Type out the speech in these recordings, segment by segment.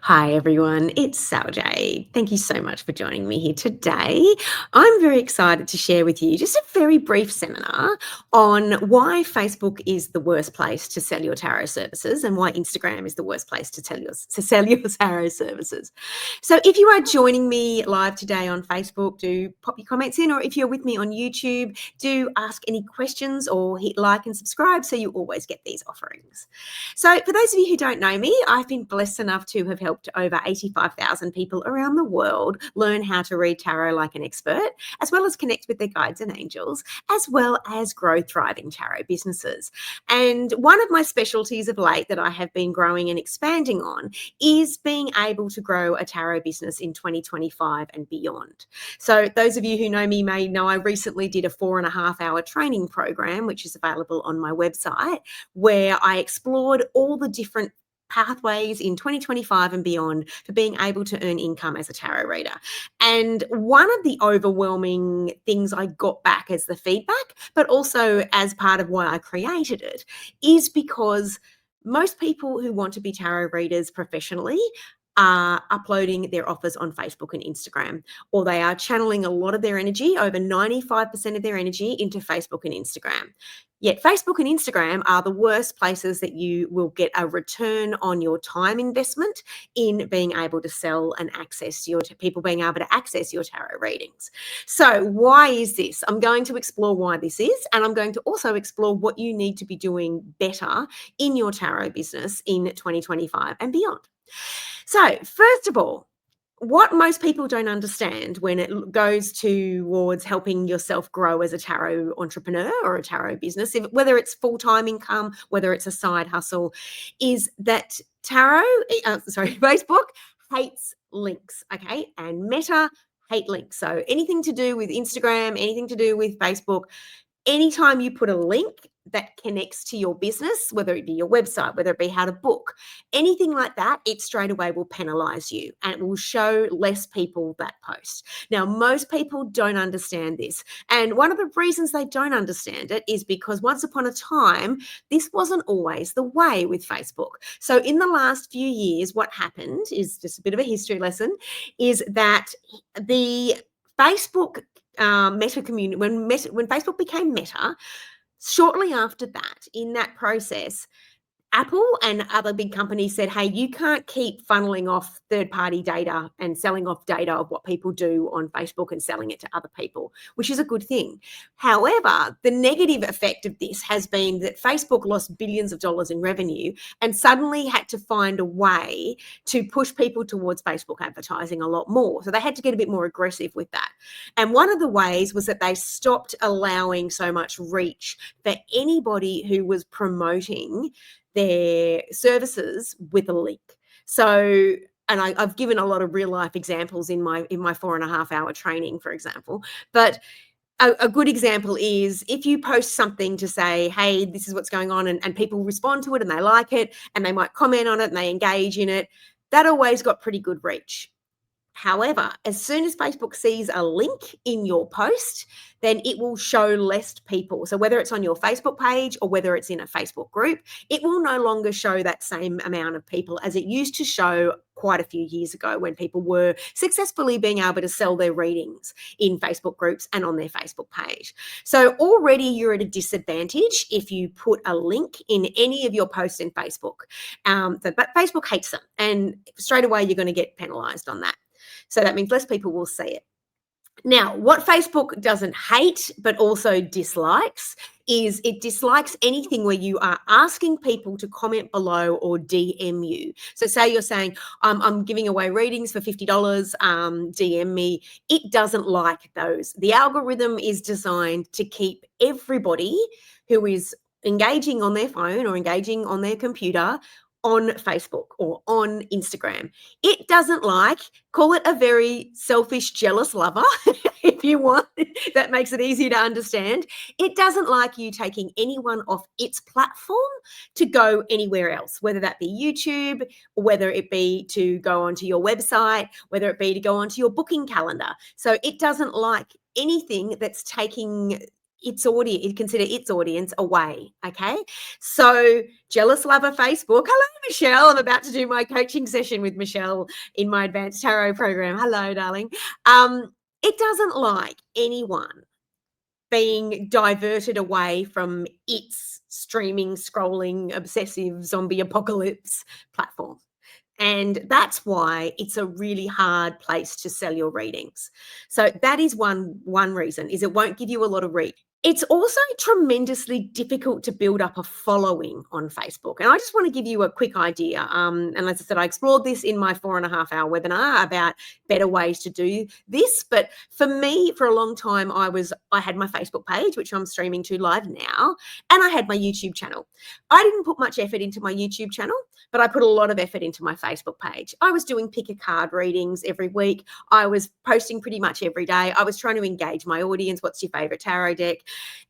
Hi, everyone. It's Sal Jade. Thank you so much for joining me here today. I'm very excited to share with you just a very brief seminar on why Facebook is the worst place to sell your tarot services and why Instagram is the worst place to sell your tarot services. So, if you are joining me live today on Facebook, do pop your comments in, or if you're with me on YouTube, do ask any questions or hit like and subscribe so you always get these offerings. So, for those of you who don't know me, I've been blessed enough to have helped over 85,000 people around the world learn how to read tarot like an expert, as well as connect with their guides and angels, as well as grow thriving tarot businesses. And one of my specialties of late that I have been growing and expanding on is being able to grow a tarot business in 2025 and beyond. So, those of you who know me may know I recently did a 4.5 hour training program, which is available on my website, where I explored all the different pathways in 2025 and beyond for being able to earn income as a tarot reader. And one of the overwhelming things I got back as the feedback, but also as part of why I created it, is because most people who want to be tarot readers professionally are uploading their offers on Facebook and Instagram, or they are channeling a lot of their energy, over 95% of their energy, into Facebook and Instagram. Yet Facebook and Instagram are the worst places that you will get a return on your time investment in being able to sell and access your people being able to access your tarot readings. So why is this? I'm going to explore why this is, and I'm going to also explore what you need to be doing better in your tarot business in 2025 and beyond. So, first of all, what most people don't understand when it goes towards helping yourself grow as a tarot entrepreneur or a tarot business, whether it's full-time income, whether it's a side hustle, is that Facebook hates links, okay? And Meta hate links. So anything to do with Instagram, anything to do with Facebook, anytime you put a link that connects to your business, whether it be your website, whether it be how to book, anything like that, it straight away will penalize you and it will show less people that post. Now, most people don't understand this. And one of the reasons they don't understand it is because once upon a time, this wasn't always the way with Facebook. So in the last few years, what happened is just a bit of a history lesson, is that the Facebook Meta community, when Facebook became Meta, shortly after that, in that process, Apple and other big companies said, hey, you can't keep funneling off third-party data and selling off data of what people do on Facebook and selling it to other people, which is a good thing. However, the negative effect of this has been that Facebook lost billions of dollars in revenue and suddenly had to find a way to push people towards Facebook advertising a lot more. So they had to get a bit more aggressive with that. And one of the ways was that they stopped allowing so much reach for anybody who was promoting their services with a link. So, and I've given a lot of real life examples in my 4.5 hour training, for example. But a good example is if you post something to say, hey, this is what's going on, and people respond to it and they like it and they might comment on it and they engage in it, that always got pretty good reach. However, as soon as Facebook sees a link in your post, then it will show less people. So whether it's on your Facebook page or whether it's in a Facebook group, it will no longer show that same amount of people as it used to show quite a few years ago when people were successfully being able to sell their readings in Facebook groups and on their Facebook page. So already you're at a disadvantage if you put a link in any of your posts in Facebook. But Facebook hates them, and straight away you're going to get penalized on that. So that means less people will see it. Now, what Facebook doesn't hate, but also dislikes, is it dislikes anything where you are asking people to comment below or DM you. So say you're saying, I'm giving away readings for $50, DM me. It doesn't like those. The algorithm is designed to keep everybody who is engaging on their phone or engaging on their computer on Facebook or on Instagram. It doesn't like, call it a very selfish, jealous lover, if you want. That makes it easier to understand. It doesn't like you taking anyone off its platform to go anywhere else, whether that be YouTube, or whether it be to go onto your website, whether it be to go onto your booking calendar. So it doesn't like anything that's taking consider its audience away. Okay. So jealous lover Facebook. Hello, Michelle. I'm about to do my coaching session with Michelle in my advanced tarot program. Hello, darling. It doesn't like anyone being diverted away from its streaming, scrolling, obsessive zombie apocalypse platform. And that's why it's a really hard place to sell your readings. So that is one reason, is it won't give you a lot of reach. It's also tremendously difficult to build up a following on Facebook. And I just want to give you a quick idea. And as I said, I explored this in my 4.5-hour webinar about better ways to do this. But for me, for a long time, I had my Facebook page, which I'm streaming to live now, and I had my YouTube channel. I didn't put much effort into my YouTube channel, but I put a lot of effort into my Facebook page. I was doing pick a card readings every week. I was posting pretty much every day. I was trying to engage my audience. What's your favorite tarot deck?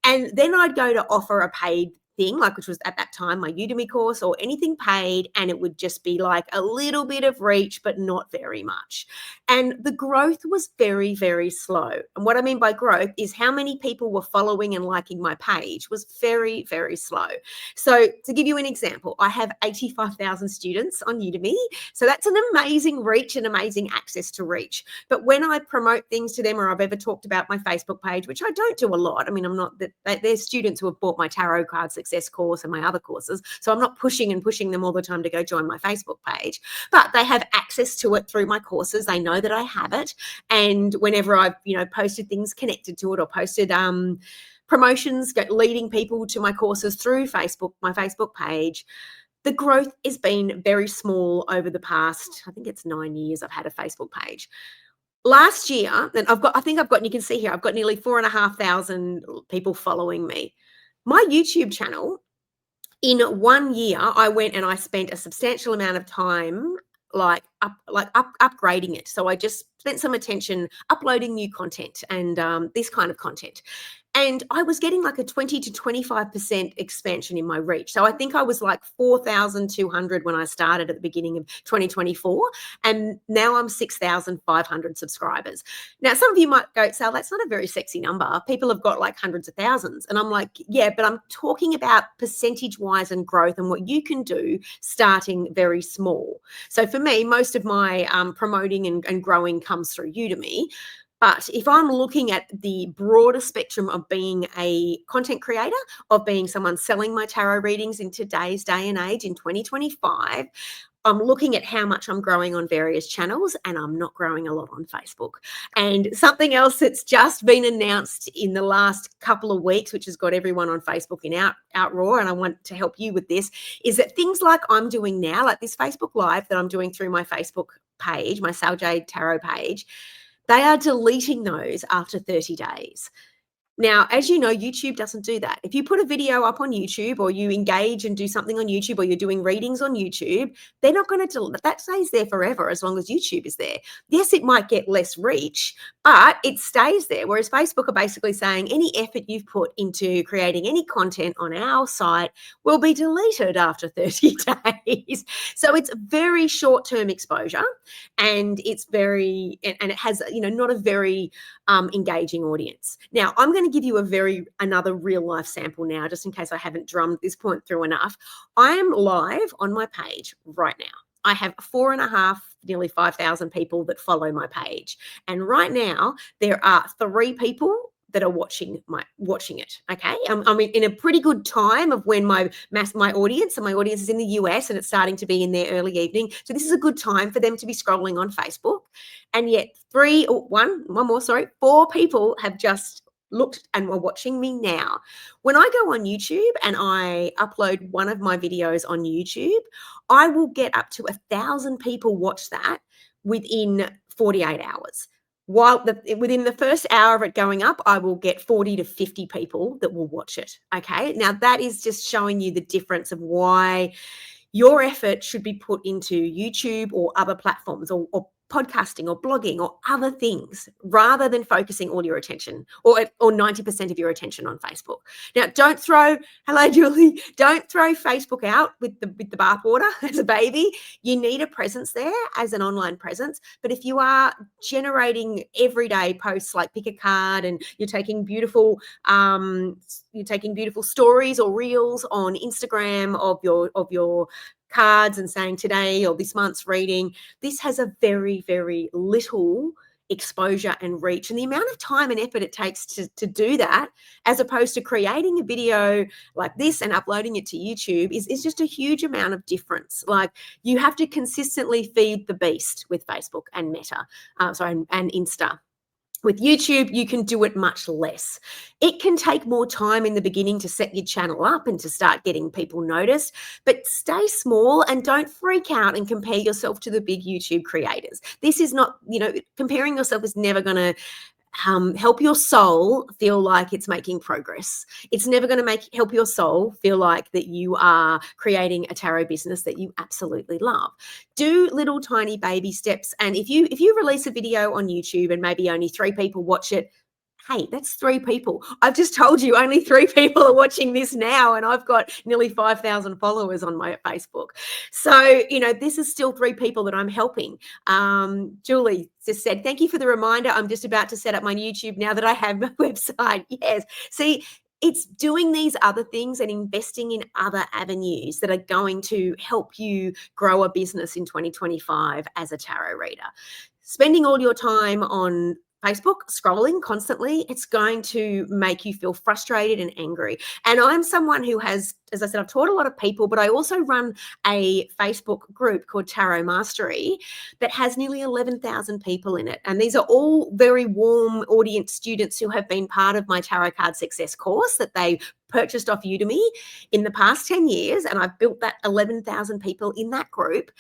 And then I'd go to offer a paid thing, like, which was at that time my Udemy course or anything paid, and it would just be like a little bit of reach, but not very much. And the growth was very, very slow. And what I mean by growth is how many people were following and liking my page was very, very slow. So to give you an example, I have 85,000 students on Udemy. So that's an amazing reach and amazing access to reach. But when I promote things to them, or I've ever talked about my Facebook page, which I don't do a lot. I mean, I'm not that there's students who have bought my tarot card success course and my other courses. So I'm not pushing them all the time to go join my Facebook page, but they have access to it through my courses. They know that I have it. And whenever I've, posted things connected to it, or posted promotions leading people to my courses through Facebook, my Facebook page, the growth has been very small over the past, I think it's 9 years I've had a Facebook page. Last year, and you can see here, I've got nearly 4,500 people following me. My YouTube channel, in 1 year, I went and I spent a substantial amount of time upgrading it. So I just spent some attention uploading new content and this kind of content. And I was getting like a 20 to 25% expansion in my reach. So I think I was like 4,200 when I started at the beginning of 2024. And now I'm 6,500 subscribers. Now, some of you might go, Sal, that's not a very sexy number. People have got like hundreds of thousands. And I'm like, yeah, but I'm talking about percentage-wise and growth and what you can do starting very small. So for me, most of my promoting and growing comes through Udemy. But if I'm looking at the broader spectrum of being a content creator, of being someone selling my tarot readings in today's day and age in 2025, I'm looking at how much I'm growing on various channels, and I'm not growing a lot on Facebook. And something else that's just been announced in the last couple of weeks, which has got everyone on Facebook in outroar, and I want to help you with this, is that things like I'm doing now, like this Facebook Live that I'm doing through my Facebook page, my Sal Jade tarot page, they are deleting those after 30 days. Now, as you know, YouTube doesn't do that. If you put a video up on YouTube, or you engage and do something on YouTube, or you're doing readings on YouTube, they're not going to that stays there forever as long as YouTube is there. Yes, it might get less reach, but it stays there. Whereas Facebook are basically saying any effort you've put into creating any content on our site will be deleted after 30 days. So it's very short-term exposure, and it has, not a very engaging audience. Now, I'm going to give you another real life sample now, just in case I haven't drummed this point through enough. I am live on my page right now. I have 4.5, nearly 5,000 people that follow my page. And right now there are 3 people that are watching it. Okay. I'm in a pretty good time of when my audience is in the US, and it's starting to be in their early evening. So this is a good time for them to be scrolling on Facebook. And yet 4 people have just looked and were watching me now. When I go on YouTube and I upload one of my videos on YouTube, I will get up to 1,000 people watch that within 48 hours. Within the first hour of it going up, I will get 40 to 50 people that will watch it. Okay. Now that is just showing you the difference of why your effort should be put into YouTube or other platforms, or podcasting or blogging or other things rather than focusing all your attention or 90% of your attention on Facebook. Now, hello, Julie, don't throw Facebook out with the bathwater as a baby. You need a presence there as an online presence. But if you are generating everyday posts, like pick a card and you're taking beautiful stories or reels on Instagram of your cards and saying today or this month's reading, this has a very, very little exposure and reach, and the amount of time and effort it takes to do that, as opposed to creating a video like this and uploading it to YouTube, is just a huge amount of difference. Like, you have to consistently feed the beast with Facebook and and Insta. With YouTube, you can do it much less. It can take more time in the beginning to set your channel up and to start getting people noticed, but stay small and don't freak out and compare yourself to the big YouTube creators. This is not, comparing yourself is never going to help your soul feel like it's making progress. It's never going to help your soul feel like that you are creating a tarot business that you absolutely love. Do little tiny baby steps. And if you release a video on YouTube and maybe only 3 people watch it, hey, that's 3 people. I've just told you only 3 people are watching this now, and I've got nearly 5,000 followers on my Facebook. So, this is still 3 people that I'm helping. Julie just said, thank you for the reminder. I'm just about to set up my YouTube now that I have my website. Yes. See, it's doing these other things and investing in other avenues that are going to help you grow a business in 2025 as a tarot reader. Spending all your time on Facebook, scrolling constantly, it's going to make you feel frustrated and angry. And I'm someone who has, as I said, I've taught a lot of people, but I also run a Facebook group called Tarot Mastery that has nearly 11,000 people in it. And these are all very warm audience students who have been part of my Tarot Card Success course that they purchased off Udemy in the past 10 years. And I've built that 11,000 people in that group.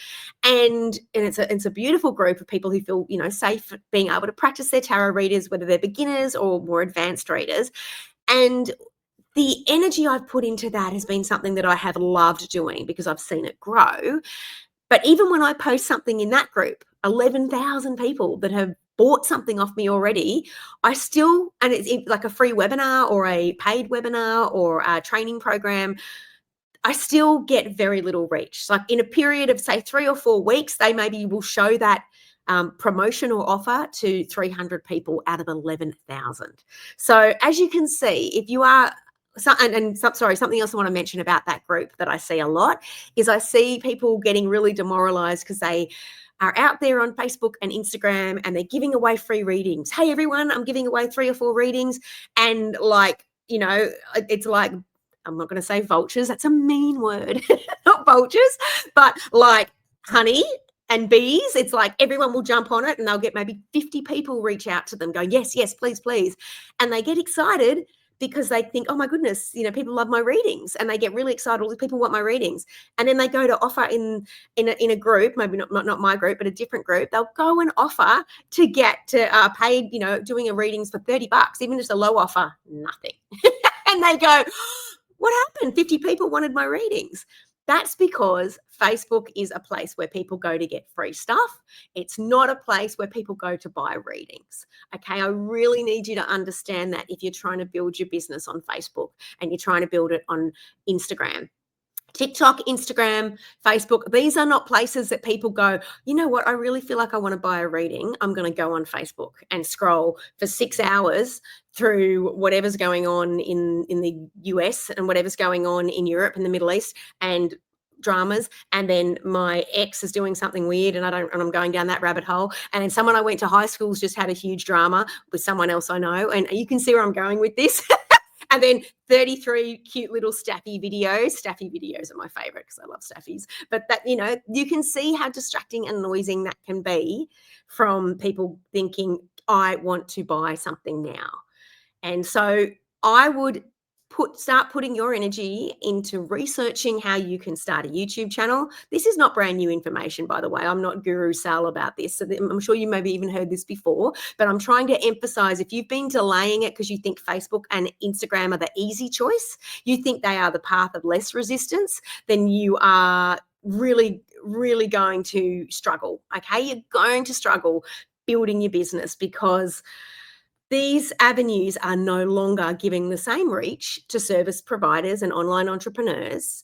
And it's a beautiful group of people who feel, safe being able to practice their tarot readers, whether they're beginners or more advanced readers. And the energy I've put into that has been something that I have loved doing because I've seen it grow. But even when I post something in that group, 11,000 people that have bought something off me already, I still, and it's like a free webinar or a paid webinar or a training program, I still get very little reach. Like, in a period of, say, 3 or 4 weeks, they maybe will show that promotion or offer to 300 people out of 11,000. So as you can see, if you are, something else I want to mention about that group that I see a lot is I see people getting really demoralized because they are out there on Facebook and Instagram and they're giving away free readings. Hey, everyone, I'm giving away 3 or 4 readings. And it's like, I'm not going to say vultures. That's a mean word. Not vultures, but like honey and bees. It's like everyone will jump on it and they'll get maybe 50 people reach out to them going, yes, please, please. And they get excited because they think, oh my goodness, people love my readings, and they get really excited. All these people want my readings. And then they go to offer in a group, maybe not my group, but a different group. They'll go and offer to get to paid, doing a readings for $30, even just a low offer, nothing. And they go, what happened? 50 people wanted my readings. That's because Facebook is a place where people go to get free stuff. It's not a place where people go to buy readings. Okay, I really need you to understand that if you're trying to build your business on Facebook and you're trying to build it on Instagram. TikTok, Instagram, Facebook, these are not places that people go, you know what, I really feel like I want to buy a reading. I'm going to go on Facebook and scroll for 6 hours through whatever's going on in the US and whatever's going on in Europe and the Middle East and dramas, and then my ex is doing something weird and I'm going down that rabbit hole, and then someone I went to high school's just had a huge drama with someone else I know, and you can see where I'm going with this. And then 33 cute little Staffy videos. Staffy videos are my favorite because I love Staffies. But that, you can see how distracting and noising that can be from people thinking, I want to buy something now. And so I would start putting your energy into researching how you can start a YouTube channel. This is not brand new information, by the way. I'm not Guru Sal about this. So I'm sure you maybe even heard this before, but I'm trying to emphasize, if you've been delaying it because you think Facebook and Instagram are the easy choice, you think they are the path of less resistance, then you are really really going to struggle. Okay, you're going to struggle building your business because these avenues are no longer giving the same reach to service providers and online entrepreneurs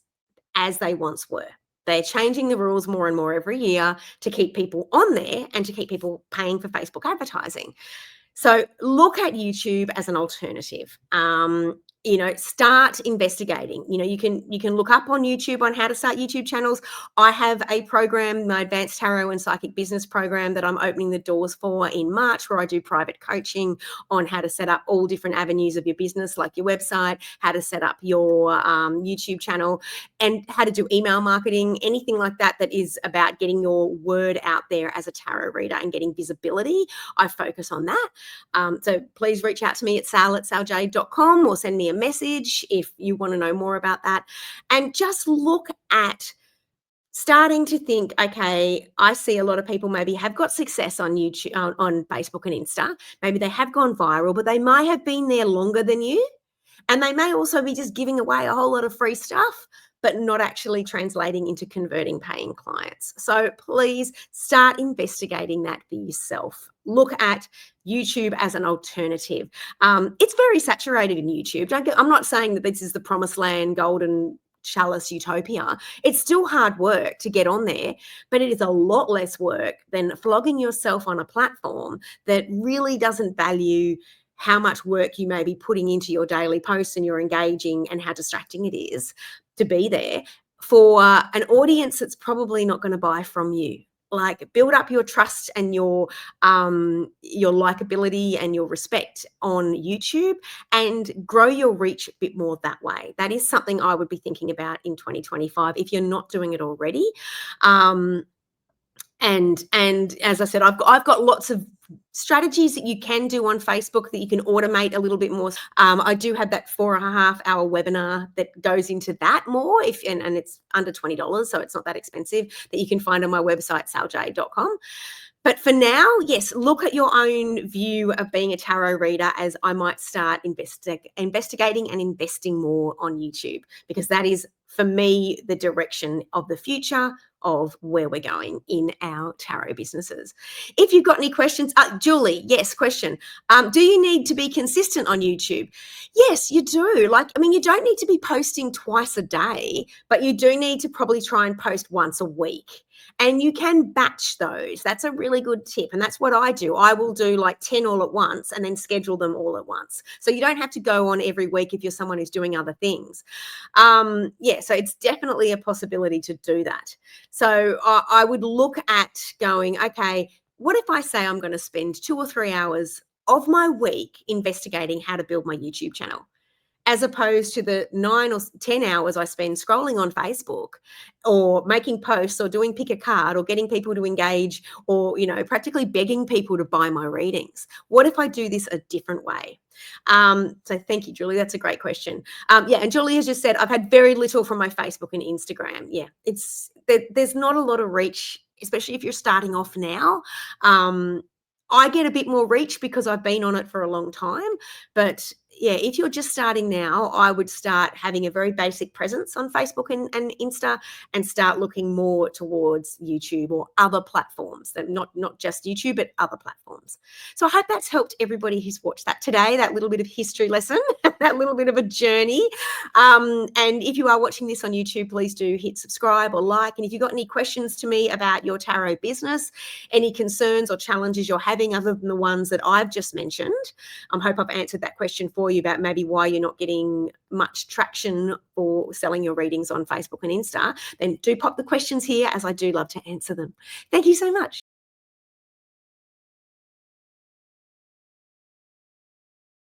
as they once were. They're changing the rules more and more every year to keep people on there and to keep people paying for Facebook advertising. So look at YouTube as an alternative. Start investigating. You can look up on YouTube on how to start YouTube channels. I have a program, my Advanced Tarot and Psychic Business program, that I'm opening the doors for in March, where I do private coaching on how to set up all different avenues of your business, like your website, how to set up your YouTube channel, and how to do email marketing, anything like that that is about getting your word out there as a tarot reader and getting visibility. I focus on that. So please reach out to me at sal@saljade.com or send me a message if you want to know more about that. And just look at starting to think, okay, I see a lot of people maybe have got success on YouTube, on Facebook and Insta. Maybe they have gone viral, but they might have been there longer than you. And they may also be just giving away a whole lot of free stuff, but not actually translating into converting paying clients. So please start investigating that for yourself. Look at YouTube as an alternative. It's very saturated in YouTube. I'm not saying that this is the promised land, golden chalice utopia. It's still hard work to get on there, but it is a lot less work than flogging yourself on a platform that really doesn't value how much work you may be putting into your daily posts and you're engaging and how distracting it is to be there for an audience that's probably not going to buy from you. Like, build up your trust and your likability and your respect on YouTube and grow your reach a bit more that way. That is something I would be thinking about in 2025 if you're not doing it already. And as I said, I've got lots of strategies that you can do on Facebook that you can automate a little bit more. I do have that 4.5-hour webinar that goes into that more, and it's under $20, so it's not that expensive, that you can find on my website, saljade.com. But for now, yes, look at your own view of being a tarot reader as I might start investigating and investing more on YouTube, because that is, for me, the direction of the future of where we're going in our tarot businesses. If you've got any questions, Julie, yes, question. Do you need to be consistent on YouTube? Yes, you do. You don't need to be posting twice a day, but you do need to probably try and post once a week. And you can batch those. That's a really good tip. And that's what I do. I will do like 10 all at once and then schedule them all at once. So you don't have to go on every week if you're someone who's doing other things. So it's definitely a possibility to do that. So I would look at going, okay, what if I say I'm going to spend 2 or 3 hours of my week investigating how to build my YouTube channel, as opposed to the 9 or 10 hours I spend scrolling on Facebook or making posts or doing pick a card or getting people to engage or, practically begging people to buy my readings. What if I do this a different way? So thank you, Julie. That's a great question. And Julie has just said, I've had very little from my Facebook and Instagram. Yeah, there's not a lot of reach, especially if you're starting off now. I get a bit more reach because I've been on it for a long time. But yeah, if you're just starting now, I would start having a very basic presence on Facebook and Insta and start looking more towards YouTube or other platforms, that not just YouTube, but other platforms. So I hope that's helped everybody who's watched that today, that little bit of history lesson, that little bit of a journey. And if you are watching this on YouTube, please do hit subscribe or like. And if you've got any questions to me about your tarot business, any concerns or challenges you're having other than the ones that I've just mentioned, I hope I've answered that question for you about maybe why you're not getting much traction for selling your readings on Facebook and Insta, then do pop the questions here, as I do love to answer them. Thank you so much.